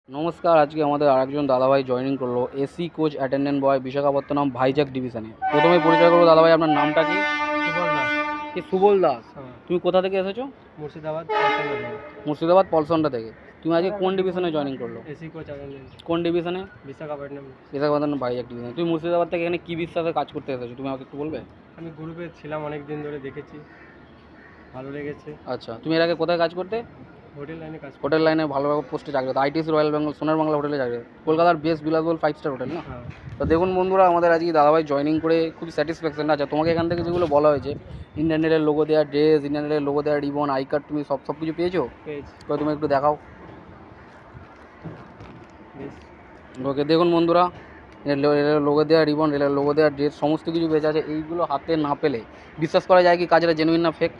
নমস্কার। আজকে আমাদের আরেকজন দাদাভাই জয়েনিং করলো এসি কোচ অ্যাটেন্ডেন্ট বয় বিশাখাপত্তনম ভাইজ্যাক ডিভিশনে। প্রথমে পরিচয় করবো দাদাভাই, আপনার নামটা কি? সুবল দাস। কি সুবল দাস? হ্যাঁ, তুমি কোথা থেকে এসেছো? মুর্শিদাবাদ মুর্শিদাবাদ পলসনটা থেকে। তুমি আজকে কোন ডিভিশনে জয়েনিং করলো? এসি কোচ অ্যাটেন্ডেন্ট কোন ডিভিশনে? বিশাখাপট্টনম। বিশাখাপত্তনম ভাইজ্যাক ডিভিশনে। তুমি মুর্শিদাবাদ থেকে এখানে কী বিশ্বাসে কাজ করতে এসেছো, তুমি আমাকে একটু বলবে? আমি গ্রুপে ছিলাম, অনেক দিন ধরে দেখেছি, ভালো লেগেছে। আচ্ছা, তুমি এর আগে কোথায় কাজ করতে? হোটেল লাইনে কাজ করি। হোটেল লাইনে ভালো পোস্টে চাকরি করতে, আইটিসি রয়্যাল বেঙ্গল সোনার বাংলা হোটেলে চাকরি, কলকাতার বেস্ট বিলাসবহুল 5 স্টার হোটেল না? হ্যাঁ, তো দেখুন বন্ধুরা, আমাদের আজকে দাদাভাই জয়েনিং করে খুব স্যাটিসফ্যাকশন আছে। তোমাকে এখান থেকে যেগুলো বলা হয়েছে, ইন্টারনেটের লোগো দেওয়া ড্রেস, ইন্টারনেটের লোগো দেওয়া রিবন, আই কার্ড, তুমি সব কিছু পেয়েছো? পেয়েছি। তো তুমি একটু দেখাও। বেশ। ওকে, দেখুন বন্ধুরা, রেলের লোগো দেওয়া রিবন, রেলের লোগো দেওয়া ড্রেস, সমস্ত কিছু বেঁচে আছে। এইগুলো হাতে না পেলে বিশ্বাস করা যায় কি কাজটা জেনুইন না ফেক?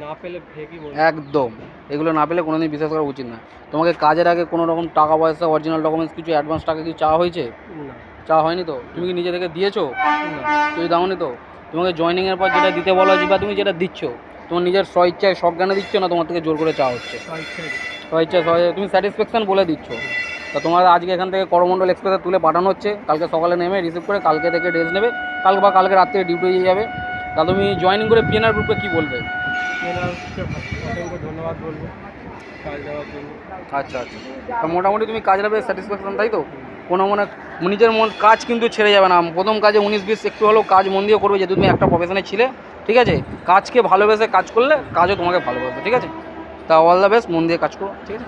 না পেলে ফেকই বলবো। একদম, এগুলো না পেলে কোনোদিন বিশ্বাস করা উচিত না। তোমাকে কাজের আগে কোনো রকম টাকা পয়সা, অরিজিনাল ডকুমেন্টস, কিছু অ্যাডভান্স টাকা কিছু চাওয়া হয়েছে? না, চাওয়া হয়নি তো? তুমি কি নিজে থেকে দিয়েছো? না, তুমি দাওনি তো? তোমাকে জয়েনিংয়ের পর যেটা দিতে বলা হয়েছে বা তুমি যেটা দিচ্ছ, তোমার নিজের স্বইচ্ছায় সজ্ঞানে দিচ্ছ না তোমার থেকে জোর করে চাওয়া হচ্ছে? স্বইচ্ছায় তুমি স্যাটিসফ্যাকশন বলে দিচ্ছ। তা তোমার আজকে এখান থেকে করমণ্ডল এক্সপ্রেসে তুলে পাঠানো হচ্ছে, কালকে সকালে নেমে রিসিভ করে কালকে থেকে ড্রেস নেবে, কালকে বা কালকে রাত থেকে ডিউটি যাবে। তা তুমি জয়েনিং করে পিএনআর গ্রুপে কী বলবে? অসংখ্য ধন্যবাদ বলবো কাজ দেওয়ার জন্য। আচ্ছা আচ্ছা, তা মোটামুটি তুমি কাজের পেয়ে স্যাটিসফ্যাকশন, তাই তো? কোনো নিজের কাজ কিন্তু ছেড়ে যাবে না। প্রথম কাজে 19-20 একটু হলেও কাজ মন দিয়ে করবে, যেহেতু তুমি একটা প্রফেশনে ছিলে। ঠিক আছে, কাজকে ভালোবেসে কাজ করলে কাজও তোমাকে ভালোবাসবে। ঠিক আছে, তা অল দ্য বেস্ট, মন দিয়ে কাজ করো। ঠিক আছে।